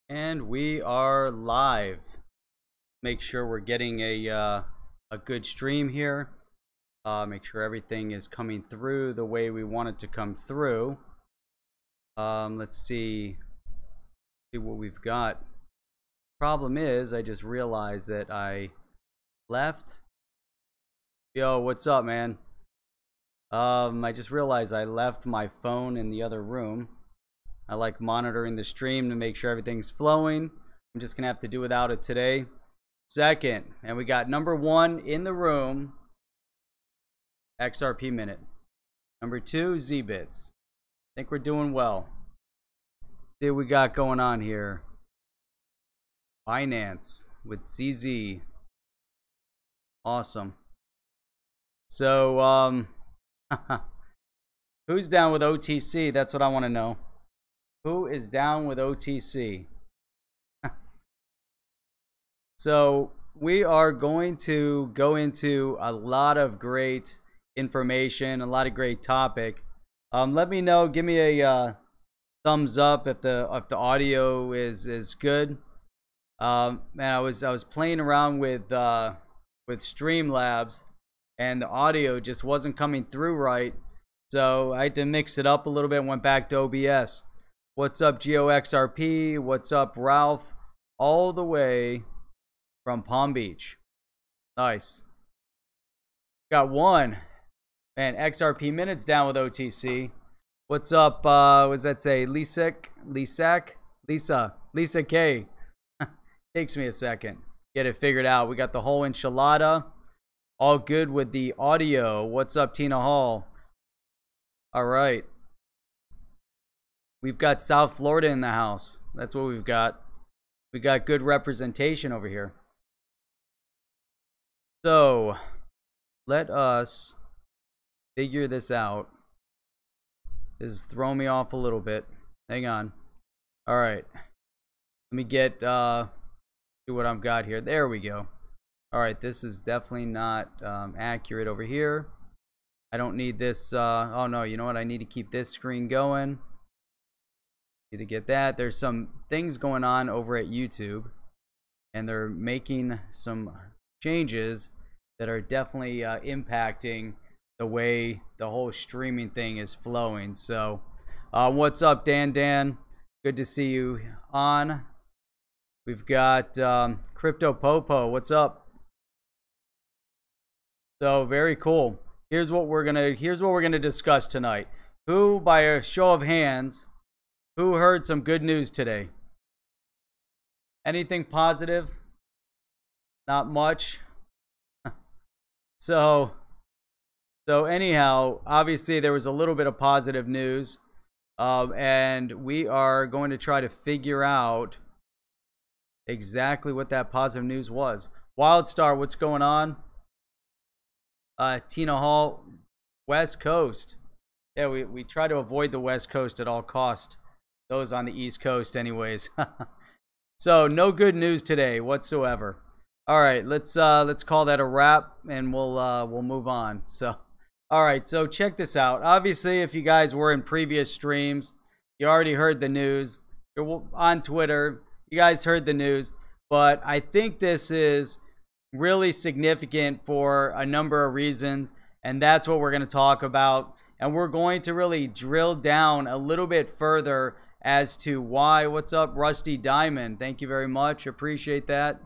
And we are live. Make sure we're getting a good stream here. Make sure everything is coming through the way we want it to come through. Let's see what we've got. Problem is, I just realized that I left. Yo, what's up, man? I just realized I left my phone in the other room. I like monitoring the stream to make sure everything's flowing. I'm just gonna have to do without it today. Second, and we got number one in the room, XRP minute. Number two, Z-bits. I think we're doing well. See what we got going on here. Finance with CZ. Awesome. So, who's down with OTC? That's what I want to know. Who is down with OTC? So we are going to go into a lot of great information, a lot of great topic. Let me know. Give me a thumbs up if the audio is good. And I was playing around with Streamlabs, and the audio just wasn't coming through right. So I had to mix it up a little bit and went back to OBS. What's up, XRP? What's up, Ralph? All the way from Palm Beach. Nice. Got one. Man, XRP minutes down with OTC. What's up, what does that say? Lisa K. Takes me a second. Get it figured out. We got the whole enchilada. All good with the audio. What's up, Tina Hall? All right. We've got South Florida in the house. That's what we've got. We got good representation over here. So, let us figure this out. This is throwing me off a little bit. Hang on. All right. Let me get to what I've got here. There we go. All right. This is definitely not accurate over here. I don't need this. Oh, no. You know what? I need to keep this screen going. To get that. There's some things going on over at YouTube, and they're making some changes that are definitely impacting the way the whole streaming thing is flowing. So what's up, Dan? Good to see you on. We've got Crypto Popo. What's up? So very cool. Here's what we're gonna discuss tonight. Who, by a show of hands, who heard some good news today? Anything positive? Not much. So anyhow, obviously there was a little bit of positive news, and we are going to try to figure out exactly what that positive news was. Wildstar, what's going on? Tina Hall, West Coast. Yeah, we try to avoid the West Coast at all costs. Those on the East Coast anyways. So no good news today whatsoever. All right, let's call that a wrap, and we'll move on. So all right, so check this out. Obviously, if you guys were in previous streams, you already heard the news. You're on Twitter, you guys heard the news, but I think this is really significant for a number of reasons, and that's what we're going to talk about. And we're going to really drill down a little bit further as to why. What's up, Rusty Diamond? Thank you very much. Appreciate that.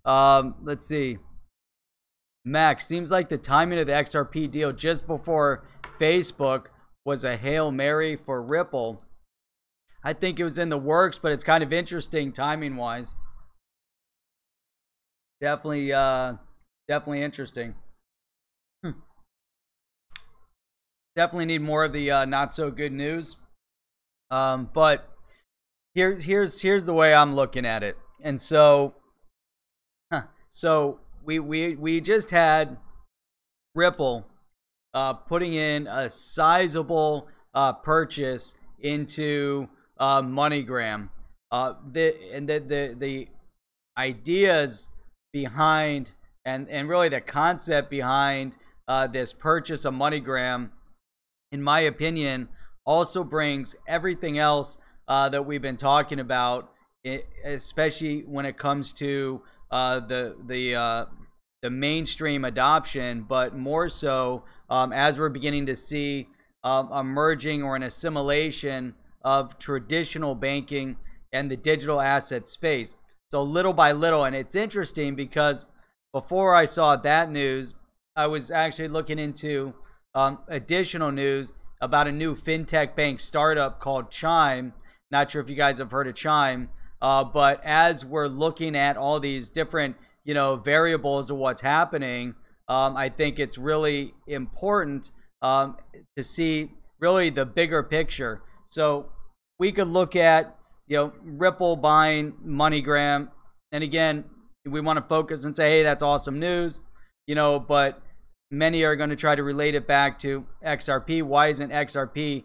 Let's see. Max, seems like the timing of the XRP deal just before Facebook was a Hail Mary for Ripple. I think it was in the works, but it's kind of interesting timing-wise. Definitely interesting. Definitely need more of the not so good news. But here's the way I'm looking at it. And so we just had Ripple putting in a sizable purchase into MoneyGram. The ideas behind and really the concept behind this purchase of MoneyGram, in my opinion, also brings everything else that we've been talking about especially when it comes to the mainstream adoption, but more so as we're beginning to see a merging or an assimilation of traditional banking and the digital asset space. So little by little, and it's interesting because before I saw that news, I was actually looking into additional news about a new fintech bank startup called Chime. Not sure if you guys have heard of Chime, but as we're looking at all these different, variables of what's happening, I think it's really important to see really the bigger picture. So we could look at, Ripple buying MoneyGram, and again, we want to focus and say, hey, that's awesome news, but many are going to try to relate it back to XRP. Why isn't XRP,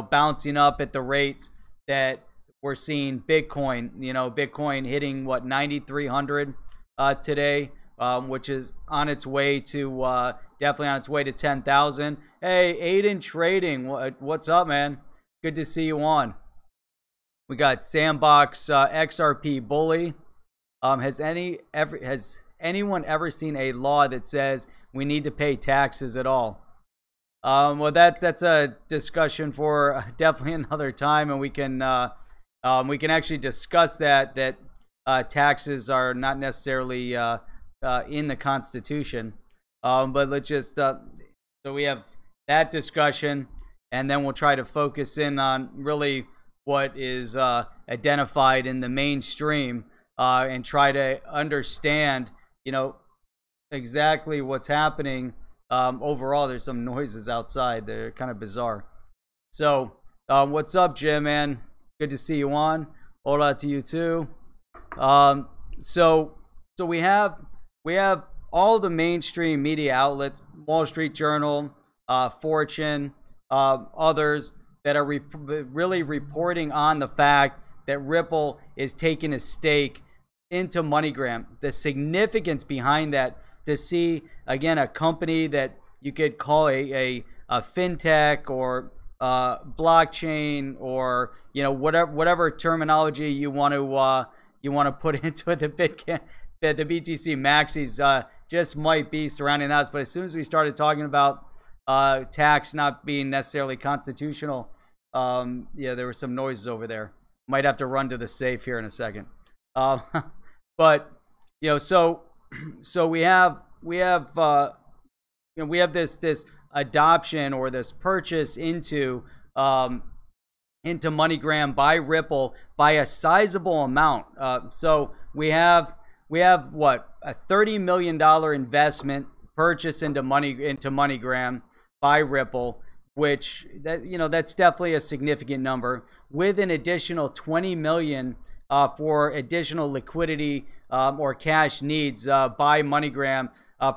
bouncing up at the rates that we're seeing Bitcoin? Bitcoin hitting what, 9,300 today, which is on its way to definitely on its way to 10,000. Hey, Aiden Trading, what's up, man? Good to see you on. We got Sandbox XRP Bully. Has anyone ever seen a law that says we need to pay taxes at all? Well, that's a discussion for definitely another time, and we can actually discuss that taxes are not necessarily in the Constitution. But let's just so we have that discussion, and then we'll try to focus in on really what is identified in the mainstream, and try to understand, exactly what's happening overall. There's some noises outside. They're kind of bizarre. So what's up, Jim, man? Good to see you on. Hola to you too. So we have all the mainstream media outlets, Wall Street Journal, Fortune, others that are really reporting on the fact that Ripple is taking a stake into MoneyGram. The significance behind that, to see, again, a company that you could call a fintech or blockchain, or whatever terminology you want to put into it, the BTC maxis just might be surrounding us. But as soon as we started talking about tax not being necessarily constitutional, there were some noises over there. Might have to run to the safe here in a second. But so we have this adoption or this purchase into MoneyGram by Ripple by a sizable amount. So we have what, a $30 million investment purchase into MoneyGram by Ripple, which that's definitely a significant number, with an additional 20 million for additional liquidity or cash needs by MoneyGram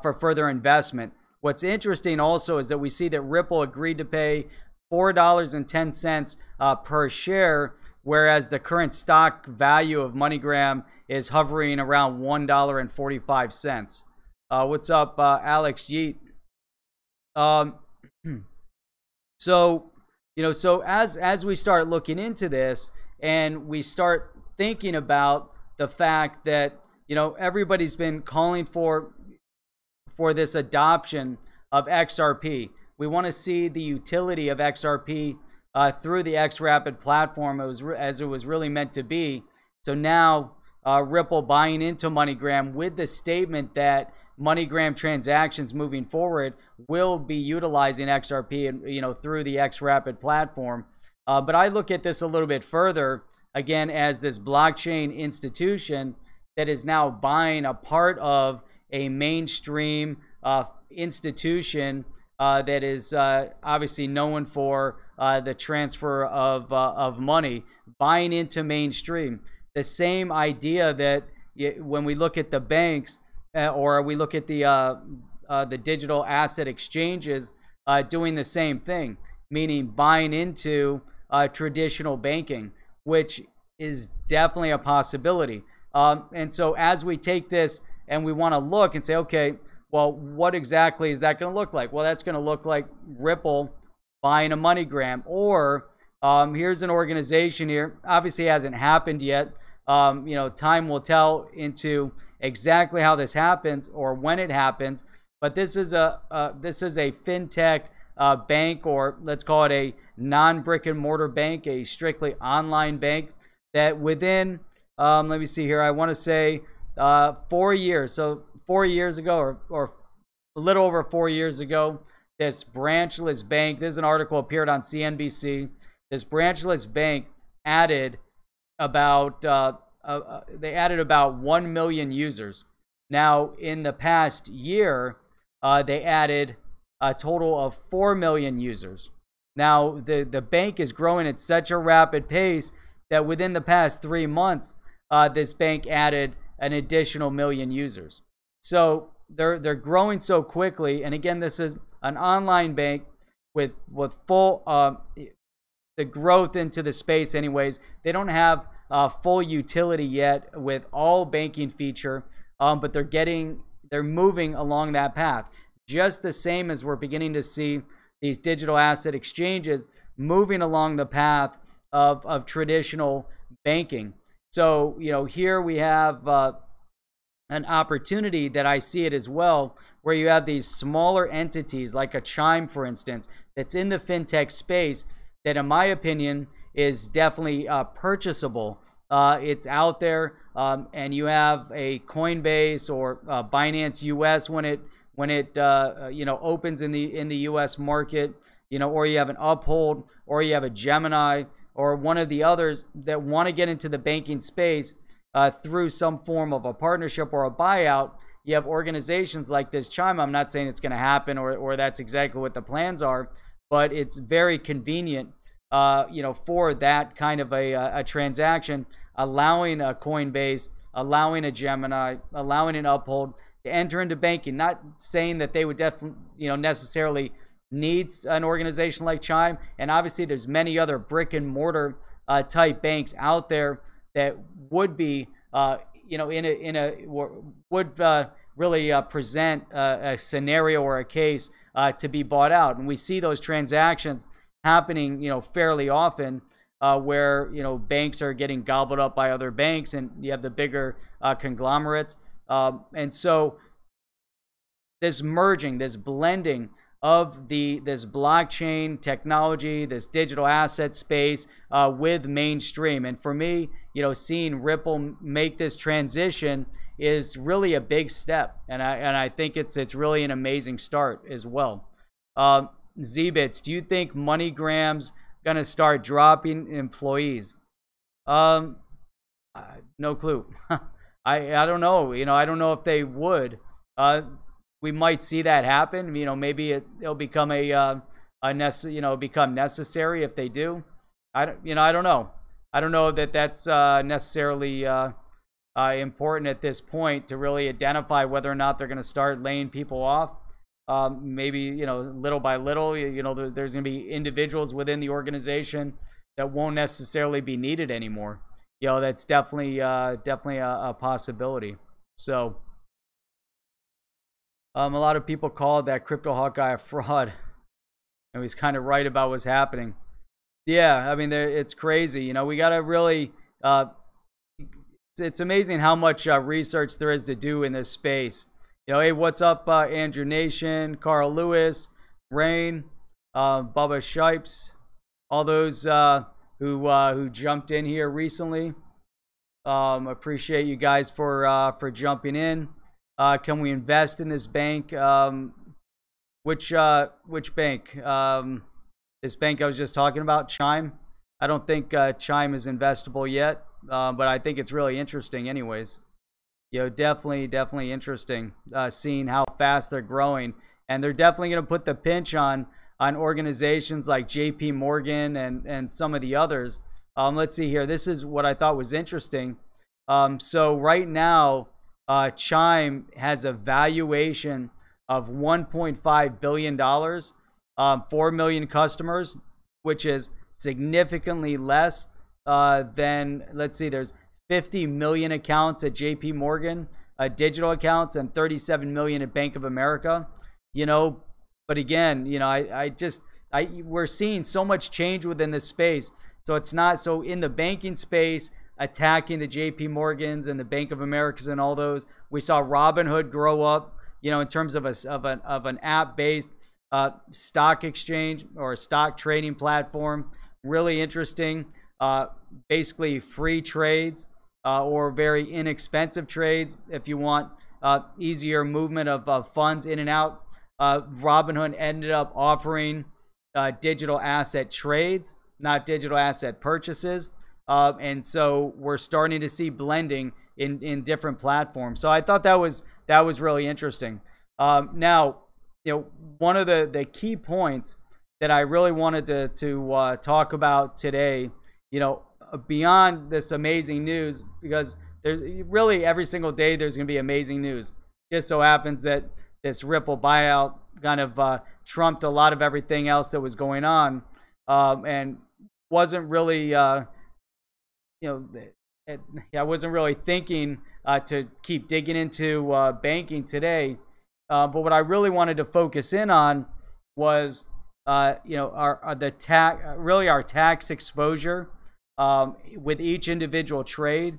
for further investment. What's interesting also is that we see that Ripple agreed to pay $4.10 per share, whereas the current stock value of MoneyGram is hovering around $1.45. What's up, Alex Yeet? So as we start looking into this, and we start thinking about the fact that everybody's been calling for this adoption of XRP. We want to see the utility of XRP through the xRapid platform as it was really meant to be. So now Ripple buying into MoneyGram with the statement that MoneyGram transactions moving forward will be utilizing XRP and through the xRapid platform. But I look at this a little bit further, again, as this blockchain institution that is now buying a part of a mainstream institution that is obviously known for the transfer of money, buying into mainstream. The same idea that when we look at the banks, or we look at the digital asset exchanges doing the same thing, meaning buying into traditional banking, which is definitely a possibility. And so as we take this and we want to look and say, okay, well, what exactly is that going to look like? Well, that's going to look like Ripple buying a MoneyGram, or here's an organization here. Obviously, it hasn't happened yet, Time will tell into exactly how this happens or when it happens. But this is a fintech bank, or let's call it a non-brick and mortar bank, a strictly online bank that within, let me see here, I want to say 4 years. So 4 years ago, or a little over 4 years ago, this branchless bank, there's an article appeared on CNBC. This branchless bank added about, they added about 1 million users. Now, in the past year, they added a total of 4 million users. Now, the bank is growing at such a rapid pace that within the past 3 months, this bank added an additional 1 million users. So they're growing so quickly. And again, this is an online bank with full the growth into the space. Anyways, they don't have full utility yet with all banking feature, but they're moving along that path. Just the same as we're beginning to see these digital asset exchanges moving along the path of traditional banking. So, here we have an opportunity that I see it as well, where you have these smaller entities like a Chime, for instance, that's in the fintech space that, in my opinion, is definitely purchasable. It's out there, and you have a Coinbase or Binance US when it opens in the US market, or you have an Uphold, or you have a Gemini, or one of the others that want to get into the banking space through some form of a partnership or a buyout. You have organizations like this Chime. I'm not saying it's going to happen or that's exactly what the plans are, but it's very convenient, for that kind of a transaction, allowing a Coinbase, allowing a Gemini, allowing an Uphold to enter into banking. Not saying that they would definitely, necessarily needs an organization like Chime. And obviously there's many other brick and mortar type banks out there that would be, would really present a scenario or a case to be bought out. And we see those transactions happening, fairly often, where, banks are getting gobbled up by other banks, and you have the bigger conglomerates. And so this merging, this blending of this blockchain technology, this digital asset space with mainstream. And for me, seeing Ripple make this transition is really a big step. And I think it's really an amazing start as well. Zbits, do you think MoneyGram's gonna start dropping employees? No clue. I don't know. I don't know if they would. We might see that happen. Maybe it'll become become necessary if they do. I don't know. I don't know that that's necessarily important at this point to really identify whether or not they're going to start laying people off. Maybe little by little. There's going to be individuals within the organization that won't necessarily be needed anymore. That's definitely a possibility. So. A lot of people called that Crypto Hawkeye a fraud, and he's kind of right about what's happening. Yeah, I mean, it's crazy. We got to really, it's amazing how much research there is to do in this space. Hey, what's up, Andrew Nation, Carl Lewis, Rain, Bubba Shipes, all those who jumped in here recently. Appreciate you guys for jumping in. Can we invest in this bank? Which bank? This bank I was just talking about, Chime. I don't think Chime is investable yet, but I think it's really interesting anyways. Definitely interesting seeing how fast they're growing. And they're definitely going to put the pinch on organizations like JP Morgan and some of the others. Let's see here. This is what I thought was interesting. So right now, Chime has a valuation of $1.5 billion, 4 million customers, which is significantly less than, let's see, there's 50 million accounts at JP Morgan, digital accounts, and 37 million at Bank of America. But again, we're seeing so much change within this space. So it's not so in the banking space. attacking the JP Morgans and the Bank of Americas and all those. We saw Robinhood grow up, you know, in terms of an app-based stock exchange or stock trading platform. Really interesting. Basically free trades or very inexpensive trades if you want easier movement of funds in and out. Robinhood ended up offering digital asset trades, not digital asset purchases. And so we're starting to see blending in different platforms. So I thought that was really interesting. Now, you know, one of the key points that I really wanted to talk about today, you know, beyond this amazing news, because there's really every single day there's going to be amazing news. Just so happens that this Ripple buyout kind of trumped a lot of everything else that was going on, and wasn't really, I wasn't really thinking to keep digging into banking today. But what I really wanted to focus in on was, our tax exposure with each individual trade,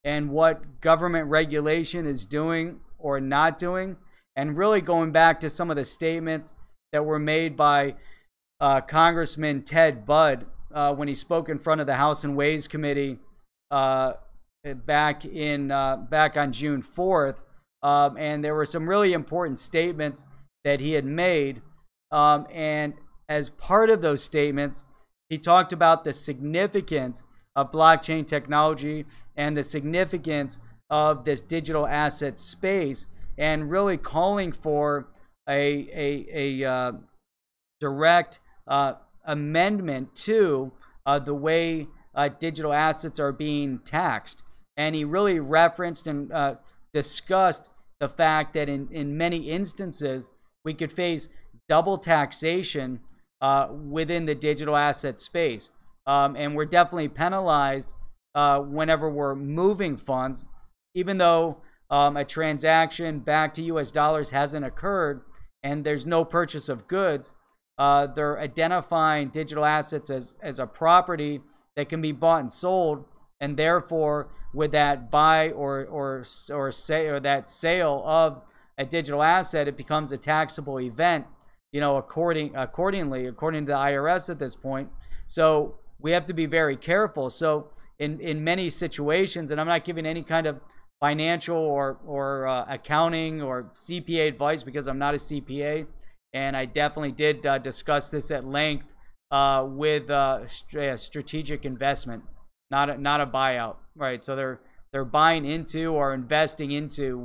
and what government regulation is doing or not doing, and really going back to some of the statements that were made by Congressman Ted Budd when he spoke in front of the House and Ways Committee back on June 4th. And there were some really important statements that he had made. And as part of those statements, he talked about the significance of blockchain technology and the significance of this digital asset space, and really calling for a direct amendment to the way digital assets are being taxed. And he really referenced and discussed the fact that in many instances we could face double taxation within the digital asset space. And we're definitely penalized whenever we're moving funds, even though a transaction back to US dollars hasn't occurred and there's no purchase of goods. They're identifying digital assets as a property that can be bought and sold, and therefore with that buy or that sale of a digital asset, it becomes a taxable event, you know, according to the IRS at this point. So we have to be very careful. So in many situations, and I'm not giving any kind of financial or accounting or CPA advice, because I'm not a CPA, and I definitely did discuss this at length with strategic investment, not a buyout, right? So they're buying into or investing into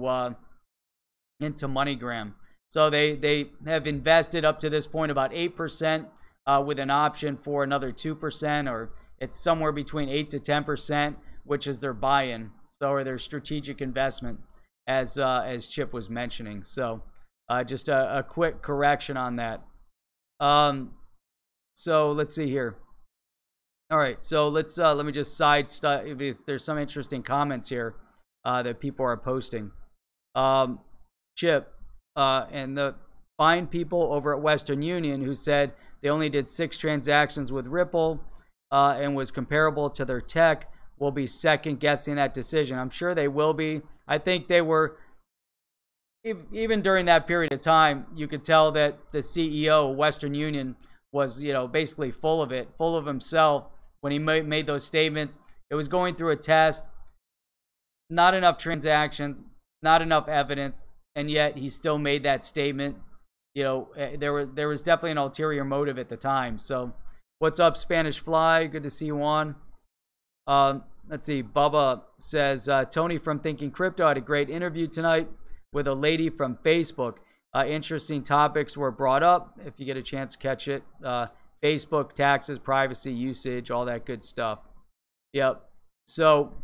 MoneyGram. So they have invested up to this point about 8%, with an option for another 2%, or it's somewhere between 8 to 10%, which is their buy-in. So, or their strategic investment, as Chip was mentioning. So just a quick correction on that. So let's see here. All right, so let me just side stuff, because there's some interesting comments here that people are posting. Chip and the fine people over at Western Union who said they only did 6 transactions with Ripple and was comparable to their tech will be second guessing that decision. I'm sure they will be. I think they were, even during that period of time, you could tell that the CEO of Western Union was, you know, basically full of himself when he made those statements. It was going through a test, not enough transactions, not enough evidence, and yet he still made that statement. You know, there was definitely an ulterior motive at the time. So what's up, Spanish Fly? Good to see you on. Let's see. Bubba says, Tony from Thinking Crypto had a great interview tonight with a lady from Facebook. Interesting topics were brought up. If you get a chance to catch it, Facebook, taxes, privacy, usage, all that good stuff. Yep. So,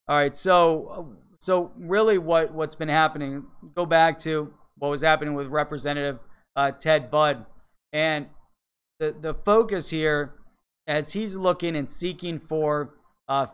all right. So really what's been happening, go back to what was happening with Representative Ted Budd. And the focus here, as he's looking and seeking for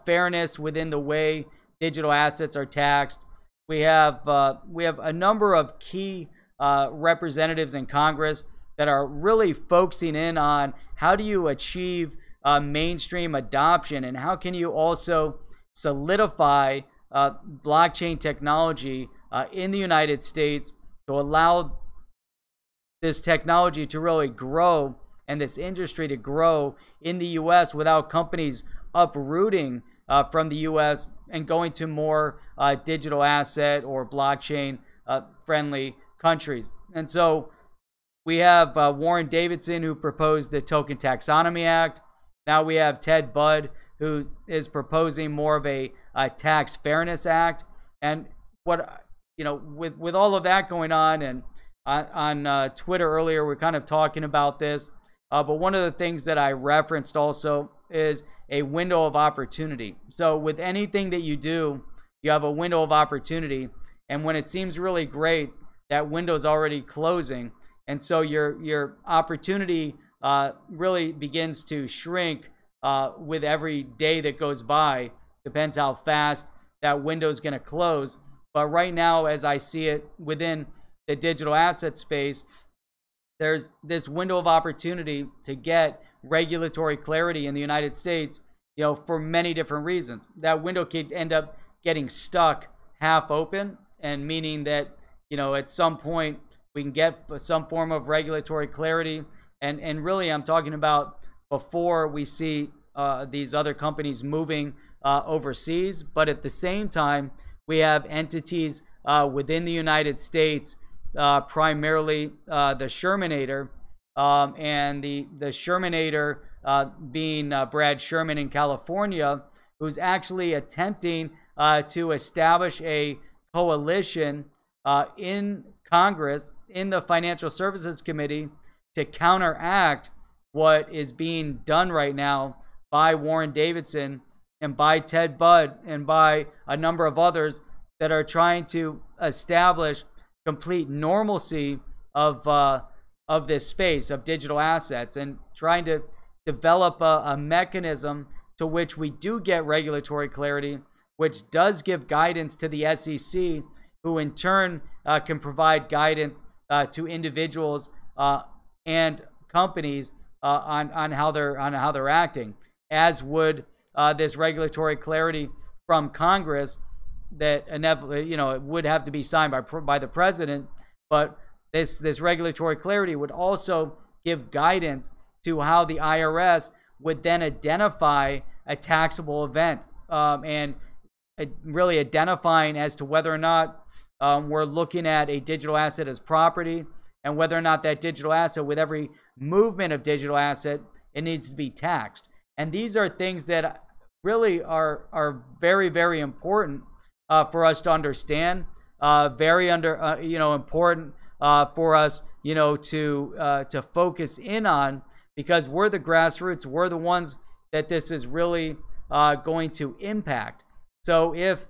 fairness within the way digital assets are taxed, we have a number of key representatives in Congress that are really focusing in on how do you achieve mainstream adoption, and how can you also solidify blockchain technology in the United States, to allow this technology to really grow and this industry to grow in the US without companies uprooting from the US and going to more digital asset or blockchain friendly countries. And so we have Warren Davidson, who proposed the Token Taxonomy Act. Now we have Ted Budd, who is proposing more of a Tax Fairness Act. And what, you know, with all of that going on, and on Twitter earlier, we're kind of talking about this. But one of the things that I referenced also is a window of opportunity. So with anything that you do, you have a window of opportunity. And when it seems really great, that window is already closing. And so your opportunity really begins to shrink with every day that goes by. Depends how fast that window is going to close. But right now, as I see it within the digital asset space, there's this window of opportunity to get regulatory clarity in the United States, you know, for many different reasons. That window could end up getting stuck half open, and meaning that, you know, at some point we can get some form of regulatory clarity. And really, I'm talking about before we see these other companies moving overseas. But at the same time, we have entities within the United States, primarily the Shermanator, and the Shermanator being Brad Sherman in California, who's actually attempting to establish a coalition in Congress, in the Financial Services Committee, to counteract what is being done right now by Warren Davidson and by Ted Budd and by a number of others that are trying to establish complete normalcy of this space of digital assets, and trying to develop a mechanism to which we do get regulatory clarity, which does give guidance to the SEC, who in turn can provide guidance to individuals and companies on how they're acting, as would this regulatory clarity from Congress that inevitably, you know, it would have to be signed by the president. But this regulatory clarity would also give guidance to how the IRS would then identify a taxable event, and really identifying as to whether or not we're looking at a digital asset as property, and whether or not that digital asset, with every movement of digital asset, it needs to be taxed. And these are things that really are very, very important for us to understand. Very important for us, you know, to focus in on, because we're the grassroots. We're the ones that this is really going to impact. So if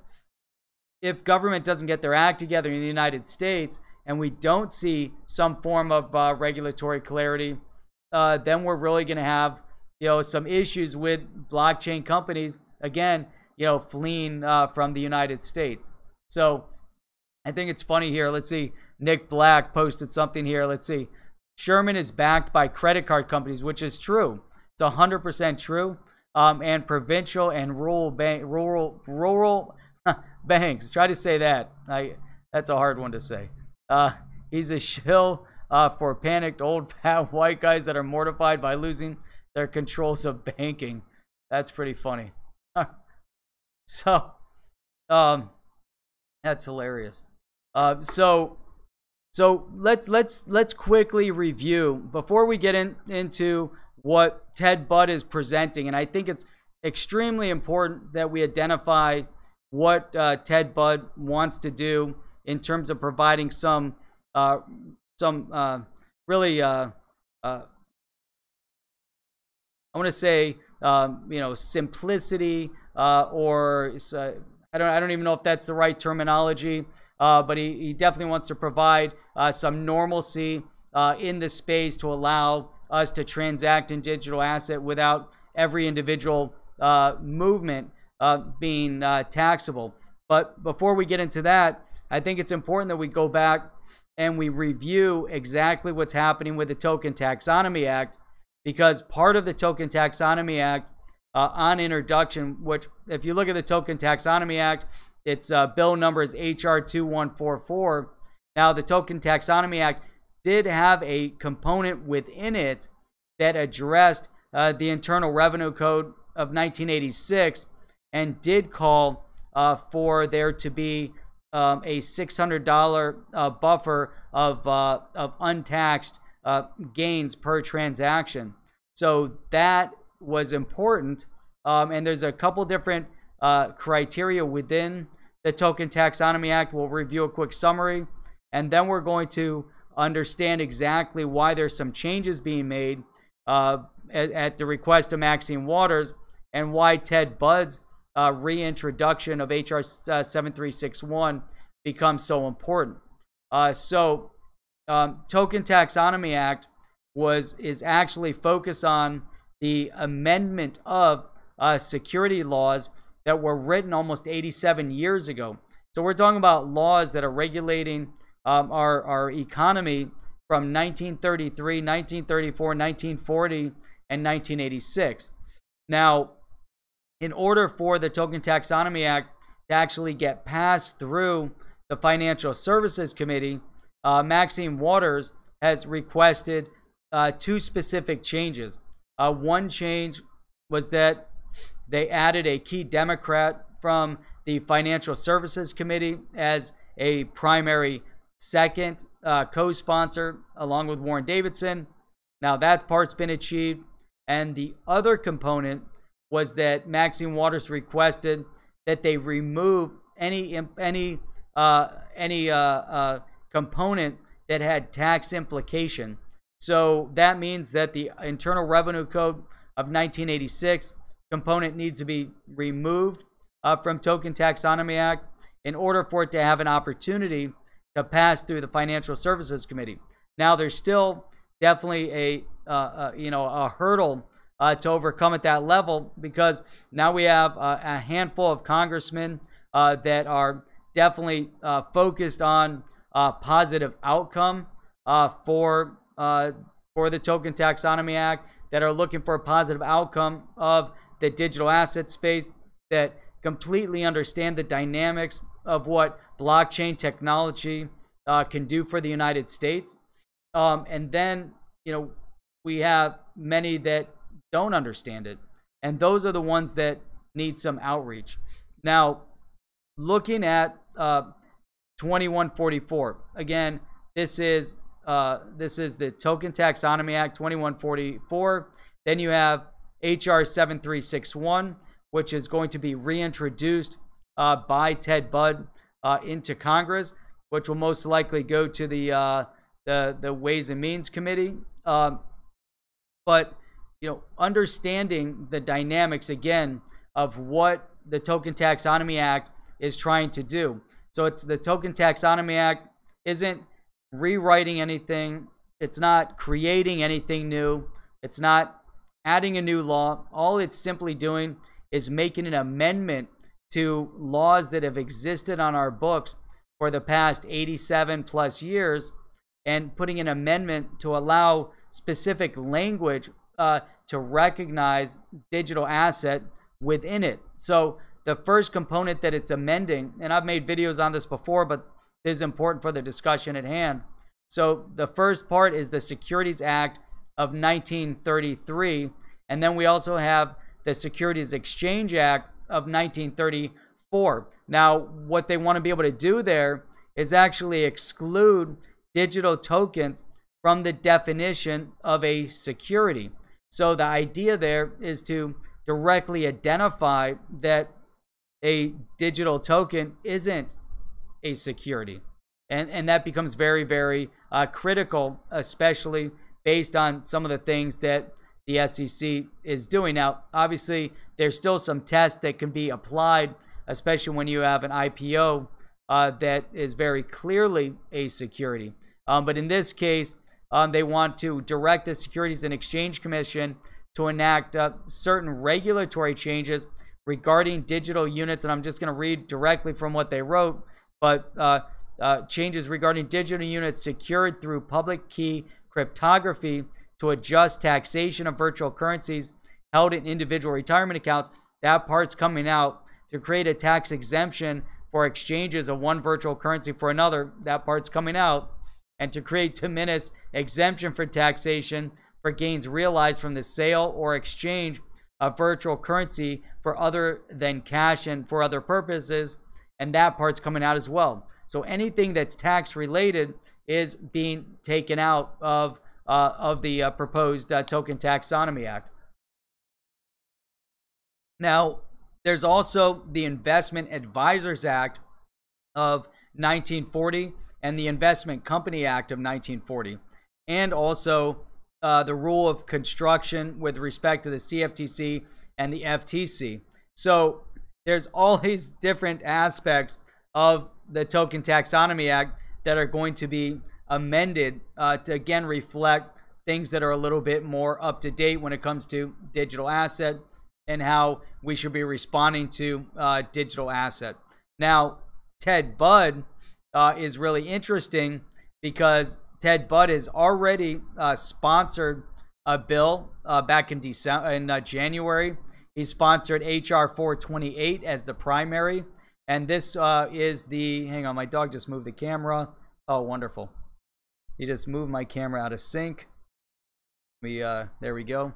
government doesn't get their act together in the United States, and we don't see some form of regulatory clarity, then we're really going to have, you know, some issues with blockchain companies, again, you know, fleeing from the United States. So I think it's funny here. Let's see. Nick Black posted something here. Let's see. Sherman is backed by credit card companies, which is true. It's 100% true. And provincial and rural banks. Try to say that. That's a hard one to say. He's a shill for panicked old fat white guys that are mortified by losing their controls of banking. That's pretty funny. So that's hilarious. So let's quickly review before we get into what Ted Budd is presenting. And I think it's extremely important that we identify what Ted Budd wants to do in terms of providing some really I want to say simplicity, or I don't even know if that's the right terminology, but he definitely wants to provide some normalcy in the space to allow us to transact in digital asset without every individual movement being taxable. But before we get into that, I think it's important that we go back and we review exactly what's happening with the Token Taxonomy Act, because part of the Token Taxonomy Act on introduction, which if you look at the Token Taxonomy Act, its bill number is HR 2144. Now, the Token Taxonomy Act did have a component within it that addressed the Internal Revenue Code of 1986 and did call for there to be a $600 buffer of untaxed gains per transaction. So that was important, and there's a couple different criteria within the Token Taxonomy Act. We'll review a quick summary, and then we're going to understand exactly why there's some changes being made at the request of Maxine Waters, and why Ted Budd's reintroduction of HR 7361 becomes so important. Token Taxonomy Act is actually focused on the amendment of security laws that were written almost 87 years ago. So we're talking about laws that are regulating our economy from 1933, 1934, 1940, and 1986. Now, in order for the Token Taxonomy Act to actually get passed through the Financial Services Committee, Maxine Waters has requested two specific changes. One change was that they added a key Democrat from the Financial Services Committee as a primary second co-sponsor, along with Warren Davidson. Now that part's been achieved. And the other component was that Maxine Waters requested that they remove any component that had tax implication. So that means that the Internal Revenue Code of 1986 component needs to be removed from Token Taxonomy Act in order for it to have an opportunity to pass through the Financial Services Committee. Now, there's still definitely a hurdle to overcome at that level, because now we have a handful of congressmen that are definitely focused on positive outcome for the Token Taxonomy Act, that are looking for a positive outcome of the digital asset space, that completely understand the dynamics of what blockchain technology can do for the United States. And then, we have many that don't understand it. And those are the ones that need some outreach. Now, looking at 2144, again, this is the Token Taxonomy Act 2144. Then you have HR 7361, which is going to be reintroduced by Ted Budd into Congress, which will most likely go to the Ways and Means Committee. But understanding the dynamics again of what the Token Taxonomy Act is trying to do. So it's the Token Taxonomy Act isn't rewriting anything. It's not creating anything new. It's not adding a new law. All it's simply doing is making an amendment to laws that have existed on our books for the past 87 plus years, and putting an amendment to allow specific language to recognize digital asset within it. So the first component that it's amending, and I've made videos on this before, but this is important for the discussion at hand. So the first part is the Securities Act of 1933, and then we also have the Securities Exchange Act of 1934. Now, what they want to be able to do there is actually exclude digital tokens from the definition of a security. So the idea there is to directly identify that a digital token isn't a security. And that becomes very, very critical, especially based on some of the things that the SEC is doing. Now, obviously, there's still some tests that can be applied, especially when you have an IPO that is very clearly a security. But in this case, they want to direct the Securities and Exchange Commission to enact certain regulatory changes regarding digital units. And I'm just going to read directly from what they wrote. But changes regarding digital units secured through public key cryptography to adjust taxation of virtual currencies held in individual retirement accounts. That part's coming out. To create a tax exemption for exchanges of one virtual currency for another, that part's coming out. And to create de minimis exemption for taxation for gains realized from the sale or exchange of virtual currency for other than cash and for other purposes, and that part's coming out as well. So anything that's tax related is being taken out of the proposed Token Taxonomy Act. Now, there's also the Investment Advisors Act of 1940 and the Investment Company Act of 1940, and also the rule of construction with respect to the CFTC and the FTC. So there's all these different aspects of the Token Taxonomy Act that are going to be amended to again reflect things that are a little bit more up to date when it comes to digital asset and how we should be responding to digital asset. Now, Ted Budd is really interesting because Ted Budd has already sponsored a bill back in January. He sponsored HR 428 as the primary. And this is the, hang on, my dog just moved the camera. Oh, wonderful. He just moved my camera out of sync. There we go.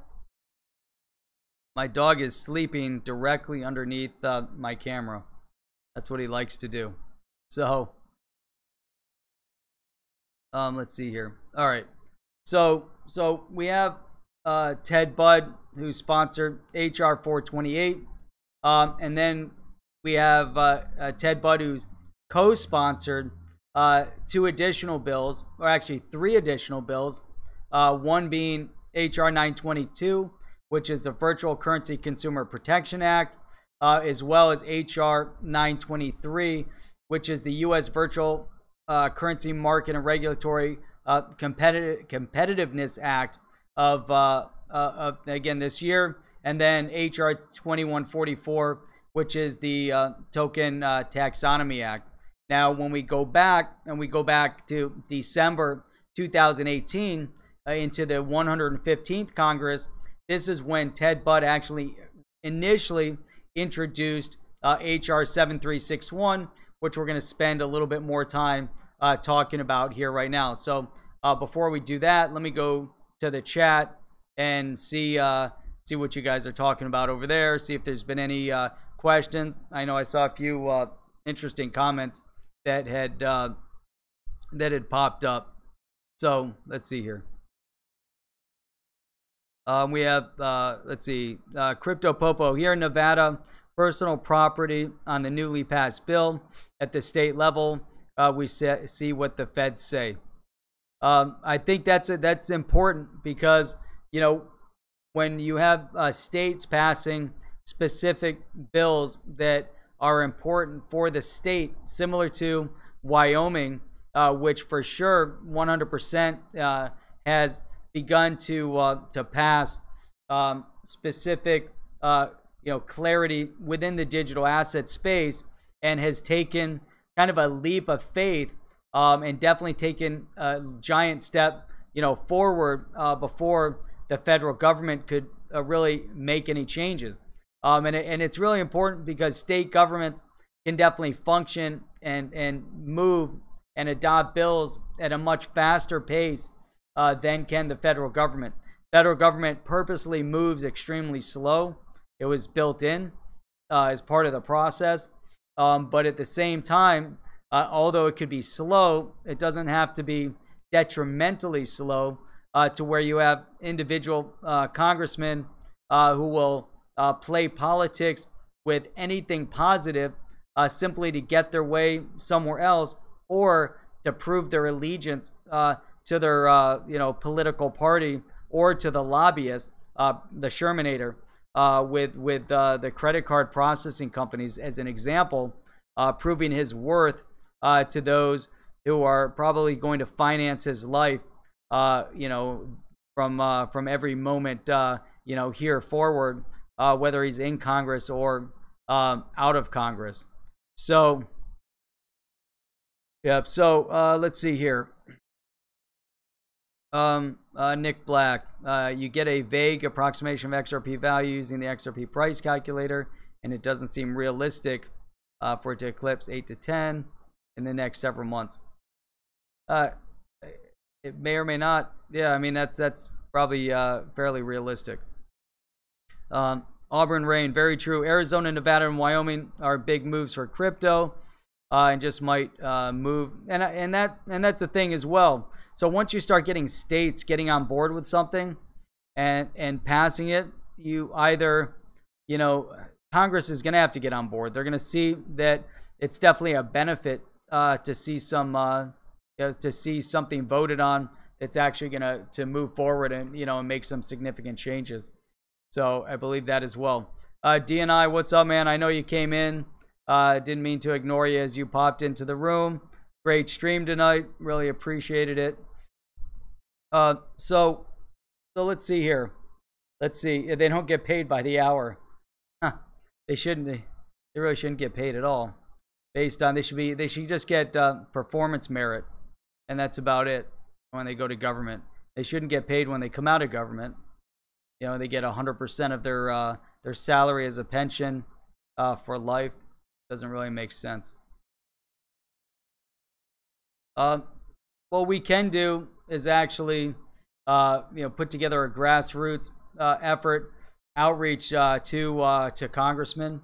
My dog is sleeping directly underneath my camera. That's what he likes to do. So, let's see here. All right. So we have Ted Budd, who sponsored HR 428. And then we have Ted Budd, who's co-sponsored 2 additional bills, or actually 3 additional bills. One being HR 922, which is the Virtual Currency Consumer Protection Act, as well as HR 923, which is the U.S. Virtual Currency Market and Regulatory Competitiveness Act of again this year, and then HR 2144, which is the Token Taxonomy Act. Now, when we go back to December 2018 into the 115th Congress, this is when Ted Budd actually initially introduced HR 7361, which we're going to spend a little bit more time talking about here right now. So before we do that, let me go to the chat and see what you guys are talking about over there. See if there's been any questions. I know I saw a few interesting comments that had popped up. So let's see here. We have, let's see, Crypto Popo here in Nevada, personal property on the newly passed bill at the state level. We see what the feds say. I think that's important because, you know, when you have states passing specific bills that are important for the state, similar to Wyoming, which for sure 100% has begun to pass specific clarity within the digital asset space, and has taken kind of a leap of faith and definitely taken a giant step forward before the federal government could really make any changes. And it's really important because state governments can definitely function and move and adopt bills at a much faster pace than can the federal government. Federal government purposely moves extremely slow. It was built in as part of the process. But at the same time, although it could be slow, it doesn't have to be detrimentally slow to where you have individual congressmen who will play politics with anything positive simply to get their way somewhere else, or to prove their allegiance to their political party, or to the lobbyist, the Shermanator, with the credit card processing companies as an example, proving his worth to those who are probably going to finance his life, from every moment here forward, whether he's in Congress or out of Congress. So, yep. So let's see here. Nick Black, you get a vague approximation of XRP value using the XRP price calculator, and it doesn't seem realistic for it to eclipse 8 to 10 in the next several months. It may or may not. Yeah, I mean, that's probably fairly realistic. Auburn Rain, very true. Arizona, Nevada, and Wyoming are big moves for crypto, and just might move. And that's the thing as well. So once you start getting states getting on board with something and passing it, you either, you know, Congress is going to have to get on board. They're going to see that it's definitely a benefit to see some to see something voted on that's actually going to move forward and, you know, and make some significant changes. So I believe that as well. DNI, what's up, man? I know you came in. Didn't mean to ignore you as you popped into the room. Great stream tonight. Really appreciated it. So let's see here. Let's see. They don't get paid by the hour. They shouldn't. They really shouldn't get paid at all. Based on they should just get performance merit, and that's about it. When they go to government, they shouldn't get paid when they come out of government. You know, they get 100% of their salary as a pension for life. Doesn't really make sense. What we can do is actually, you know, put together a grassroots effort, outreach to congressmen.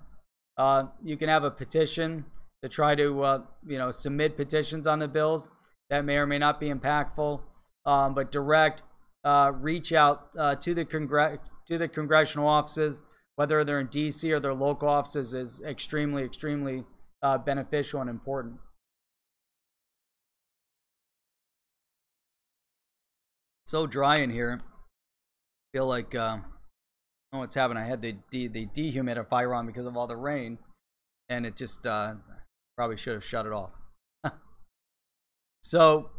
You can have a petition to try to, you know, submit petitions on the bills that may or may not be impactful, but direct reach out to the congressional offices, whether they're in DC or their local offices, is extremely beneficial and important. So dry in here. I feel like I don't know what's happening. I had the dehumidifier on because of all the rain, and it just probably should have shut it off. So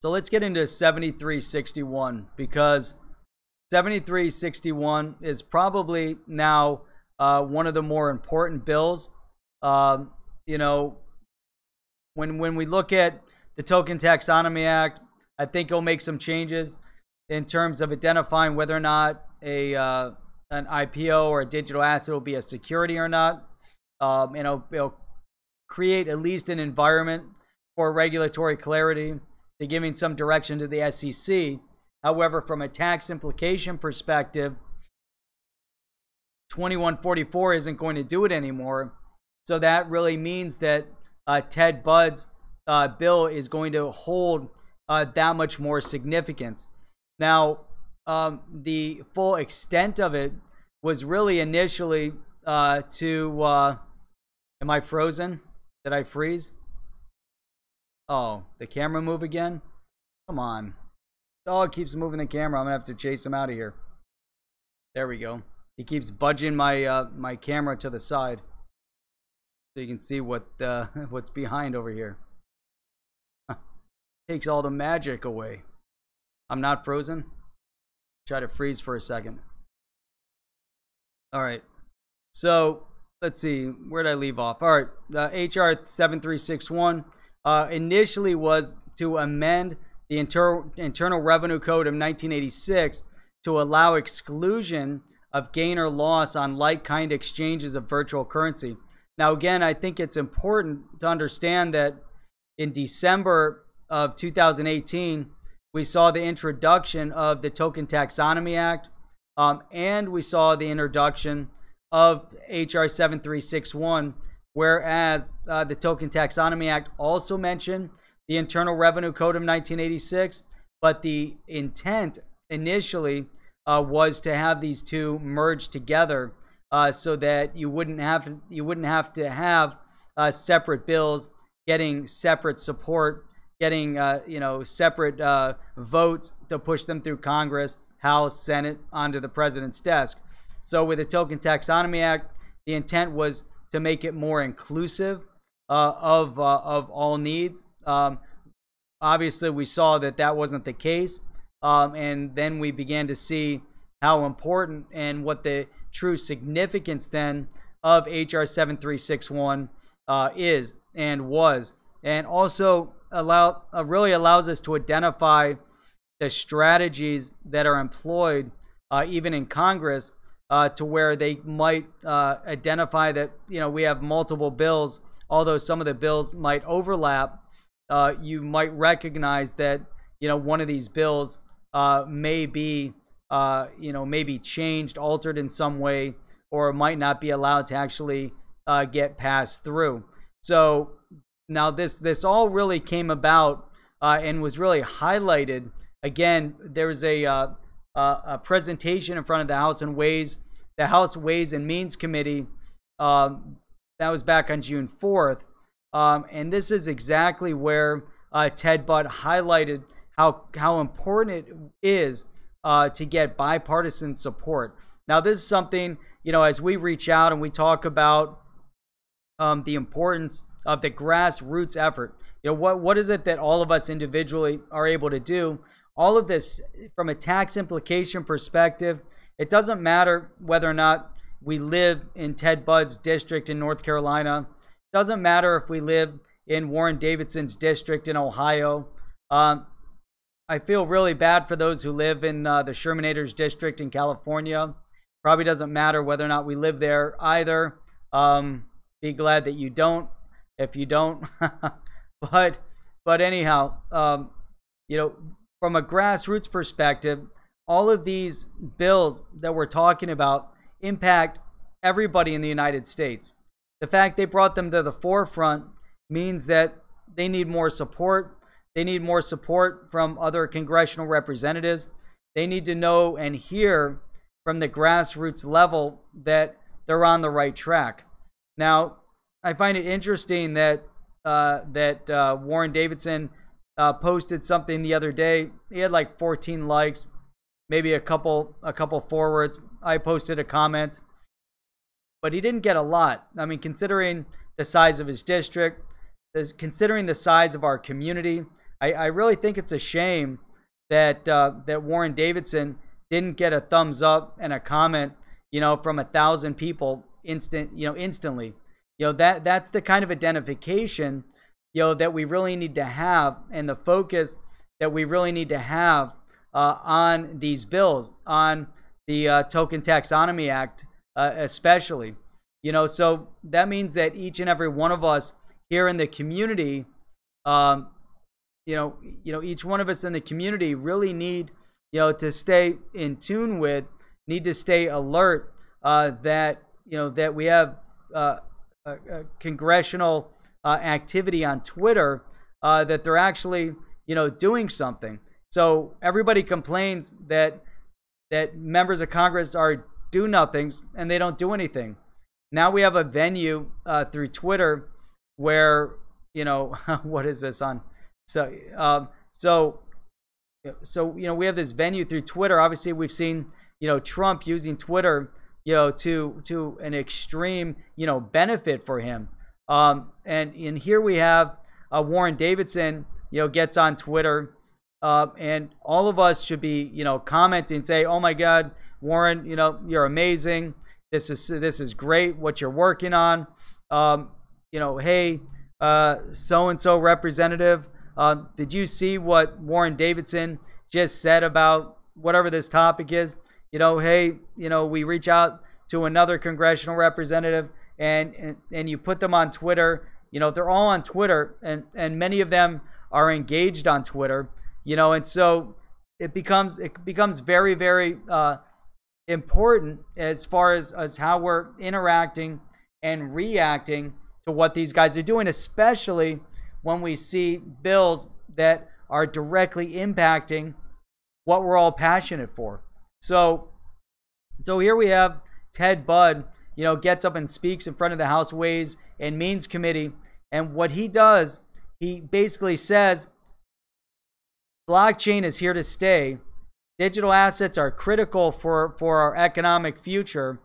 let's get into 7361, because 7361 is probably now one of the more important bills. You know, when we look at the Token Taxonomy Act, I think it'll make some changes in terms of identifying whether or not an IPO or a digital asset will be a security or not. You know, it'll create at least an environment for regulatory clarity, to giving some direction to the SEC. However, from a tax implication perspective, 2144 isn't going to do it anymore. So that really means that Ted Budd's bill is going to hold that much more significance. Now, the full extent of it was really initially am I frozen? Did I freeze? Oh, the camera move again? Come on. Oh, it keeps moving the camera. I'm gonna have to chase him out of here. There we go. He keeps budging my my camera to the side, so you can see what what's behind over here. Takes all the magic away. I'm not frozen. Try to freeze for a second. All right. So let's see. Where did I leave off? All right. HR 7361 initially was to amend the Internal Revenue Code of 1986 to allow exclusion of gain or loss on like-kind exchanges of virtual currency. Now, again, I think it's important to understand that in December of 2018, we saw the introduction of the Token Taxonomy Act, and we saw the introduction of HR 7361, whereas the Token Taxonomy Act also mentioned the Internal Revenue Code of 1986, but the intent initially was to have these two merged together, so that you wouldn't have to have separate bills getting separate support, getting separate votes to push them through Congress, House, Senate, onto the president's desk. So with the Token Taxonomy Act, the intent was to make it more inclusive of all needs. Obviously, we saw that that wasn't the case, and then we began to see how important and what the true significance then of HR 7361 is and was, and also really allows us to identify the strategies that are employed even in Congress to where they might identify that, you know, we have multiple bills, although some of the bills might overlap. You might recognize that, you know, one of these bills may be, you know, maybe changed, altered in some way, or might not be allowed to actually get passed through. So now this all really came about and was really highlighted. Again, there was a presentation in front of the House Ways and Means Committee. That was back on June 4th. And this is exactly where Ted Budd highlighted how important it is to get bipartisan support. Now, this is something, you know, as we reach out and we talk about the importance of the grassroots effort. You know, what is it that all of us individually are able to do? All of this, from a tax implication perspective, it doesn't matter whether or not we live in Ted Budd's district in North Carolina. It doesn't matter if we live in Warren Davidson's district in Ohio. I feel really bad for those who live in the Shermanators district in California. Probably doesn't matter whether or not we live there either. Be glad that you don't, if you don't. but anyhow, you know, from a grassroots perspective, all of these bills that we're talking about impact everybody in the United States. The fact they brought them to the forefront means that they need more support. They need more support from other congressional representatives. They need to know and hear from the grassroots level that they're on the right track. Now, I find it interesting that Warren Davidson posted something the other day. He had like 14 likes, maybe a couple forwards. I posted a comment, but he didn't get a lot. I mean, considering the size of his district, considering the size of our community, I really think it's a shame that that Warren Davidson didn't get a thumbs up and a comment, you know, from 1,000 people instantly. You know, that's the kind of identification, you know, that we really need to have, and the focus that we really need to have on these bills, on the Token Taxonomy Act, especially. You know, so that means that each and every one of us here in the community, you know, each one of us in the community really need, you know, to stay in tune with, need to stay alert that, you know, that we have congressional activity on Twitter, that they're actually, you know, doing something. So everybody complains that members of Congress are do-nothings and they don't do anything. Now we have a venue through Twitter where, you know, what is this on? So you know, we have this venue through Twitter. Obviously, we've seen, you know, Trump using Twitter, you know, to an extreme, you know, benefit for him. And here we have Warren Davidson, you know, gets on Twitter, and all of us should be, you know, commenting, say, "Oh my God, Warren, you know, you're amazing. This is great what you're working on. You know, hey, so and so representative, did you see what Warren Davidson just said about whatever this topic is? You know, hey, you know, we reach out to another congressional representative and you put them on Twitter. You know, they're all on Twitter, and many of them are engaged on Twitter, you know, and so it becomes very, very important as far as how we're interacting and reacting to what these guys are doing, especially when we see bills that are directly impacting what we're all passionate for. So here we have Ted Budd, you know, gets up and speaks in front of the House Ways and Means Committee, and what he does, he basically says, blockchain is here to stay. Digital assets are critical for our economic future.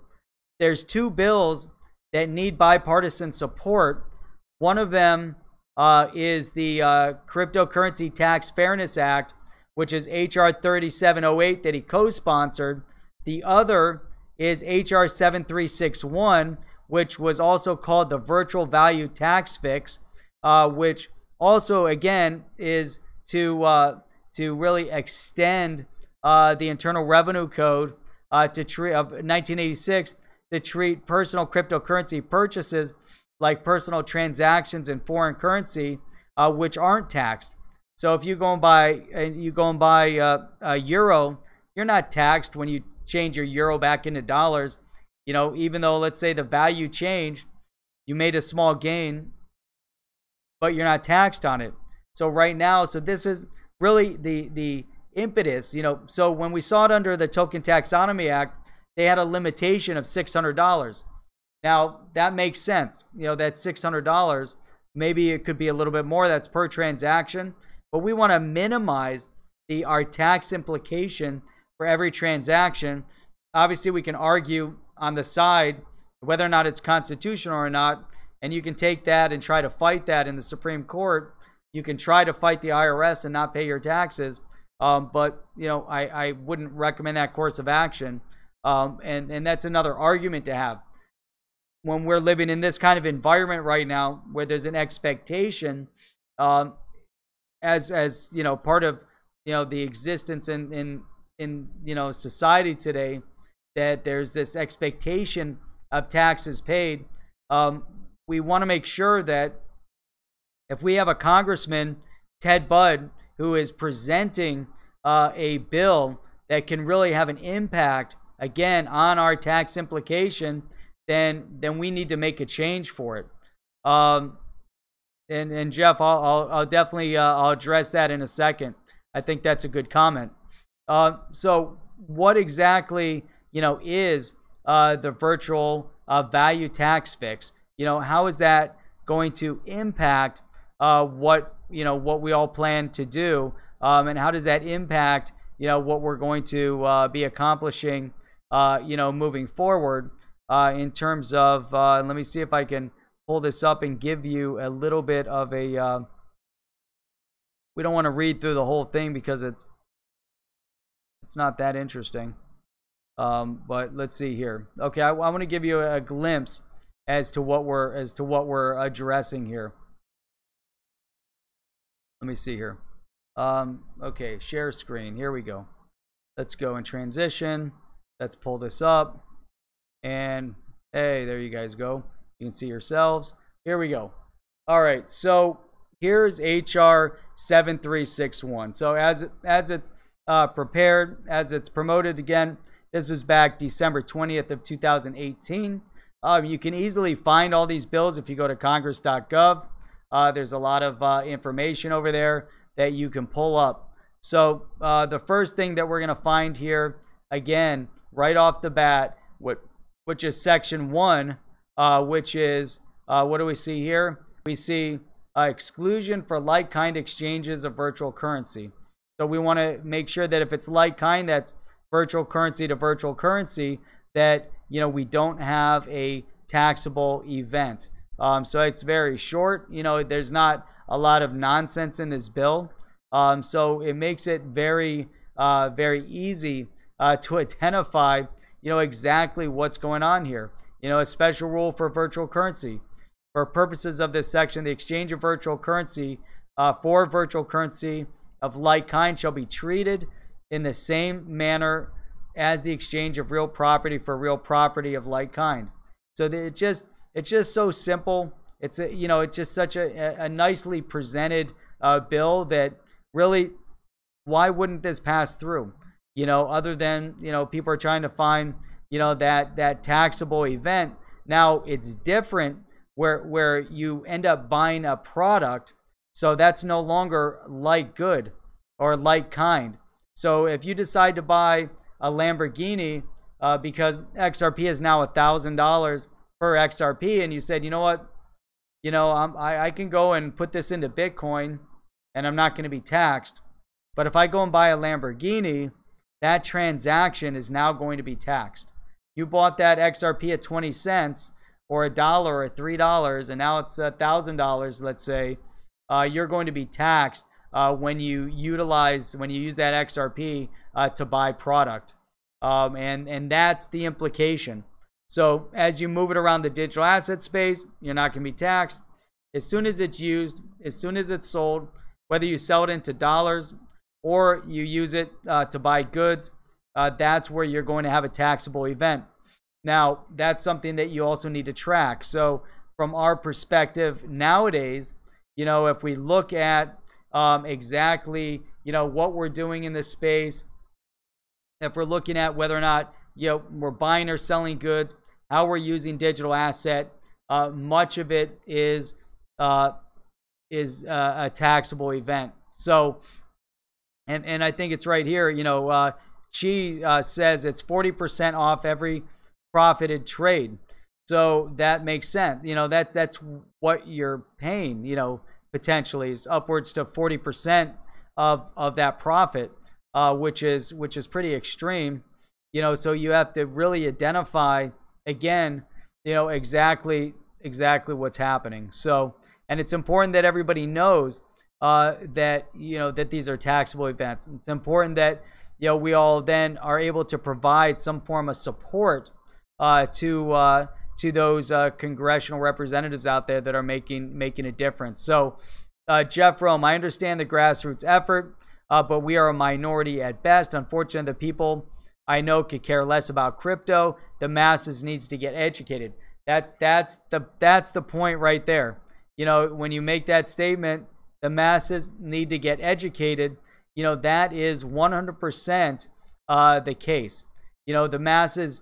There's two bills that need bipartisan support. One of them is the Cryptocurrency Tax Fairness Act, which is H.R. 3708 that he co-sponsored. The other is H.R. 7361, which was also called the VItual Value Tax Fix, which also, again, is to to really extend the Internal Revenue Code to treat of 1986 to treat personal cryptocurrency purchases like personal transactions in foreign currency, which aren't taxed. So if you go and buy a euro, you're not taxed when you change your euro back into dollars. You know, even though, let's say, the value changed, you made a small gain, but you're not taxed on it. So right now, so this is really the impetus, you know. So when we saw it under the Token Taxonomy Act, they had a limitation of $600. Now that makes sense. You know, that's $600. Maybe it could be a little bit more. That's per transaction, but we want to minimize our tax implication for every transaction. Obviously, we can argue on the side whether or not it's constitutional or not, and you can take that and try to fight that in the Supreme Court. You can try to fight the IRS and not pay your taxes, but you know, I wouldn't recommend that course of action. And that's another argument to have when we're living in this kind of environment right now, where there's an expectation, as you know, part of, you know, the existence in you know, society today, that there's this expectation of taxes paid. We want to make sure that if we have a Congressman, Ted Budd, who is presenting a bill that can really have an impact, again, on our tax implication, then we need to make a change for it. And Jeff, I'll definitely I'll address that in a second. I think that's a good comment. So what exactly, you know, is the virtual value tax fix? You know, how is that going to impact what we all plan to do, and how does that impact, you know, what we're going to be accomplishing, you know, moving forward, in terms of let me see if I can pull this up and give you a little bit of a we don't want to read through the whole thing because it's not that interesting, but let's see here. Okay, I want to give you a glimpse as to what we're addressing here. Let me see here. Okay, share screen. Here we go. Let's go in transition. Let's pull this up. And hey, there you guys go. You can see yourselves. Here we go. All right, so here's HR 7361. So as it's prepared, as it's promoted, again, this was back December 20th of 2018. You can easily find all these bills if you go to congress.gov. There's a lot of information over there that you can pull up. So the first thing that we're going to find here, again, right off the bat, which is section 1, which is, what do we see here? We see exclusion for like-kind exchanges of virtual currency. So we want to make sure that if it's like-kind, that's virtual currency to virtual currency, that, you know, we don't have a taxable event. So it's very short. You know, there's not a lot of nonsense in this bill. So it makes it very, very easy to identify, you know, exactly what's going on here. You know, a special rule for virtual currency. For purposes of this section, the exchange of virtual currency for virtual currency of like kind shall be treated in the same manner as the exchange of real property for real property of like kind. So it's just so simple. It's it's just such a nicely presented bill that really, why wouldn't this pass through? You know, other than, you know, people are trying to find, you know, that taxable event. Now it's different where you end up buying a product, so that's no longer like good or like kind. So if you decide to buy a Lamborghini because XRP is now $1,000 per XRP, and you said, you know what, you know, I can go and put this into Bitcoin and I'm not going to be taxed. But if I go and buy a Lamborghini, that transaction is now going to be taxed. You bought that XRP at 20 cents or $1 or $3, and now it's $1,000, let's say. You're going to be taxed when you use that XRP to buy product. And that's the implication. So as you move it around the digital asset space, you're not going to be taxed. As soon as it's used, as soon as it's sold, whether you sell it into dollars or you use it to buy goods, that's where you're going to have a taxable event. Now, that's something that you also need to track. So from our perspective nowadays, if we look at exactly, what we're doing in this space, if we're looking at whether or not, we're buying or selling goods, how we're using digital asset, much of it is a taxable event. So, and I think it's right here, Chi says it's 40% off every profited trade. So that makes sense. That's what you're paying, potentially is upwards to 40% of that profit, which is pretty extreme. So you have to really identify again, exactly what's happening. So, and it's important that everybody knows that these are taxable events. It's important that we all then are able to provide some form of support to those congressional representatives out there that are making a difference. So, Jeff Rome, I understand the grassroots effort, but we are a minority at best. Unfortunately, the people I know could care less about crypto. The masses needs to get educated. That's the point right there. When you make that statement, the masses need to get educated. That is 100% the case. The masses,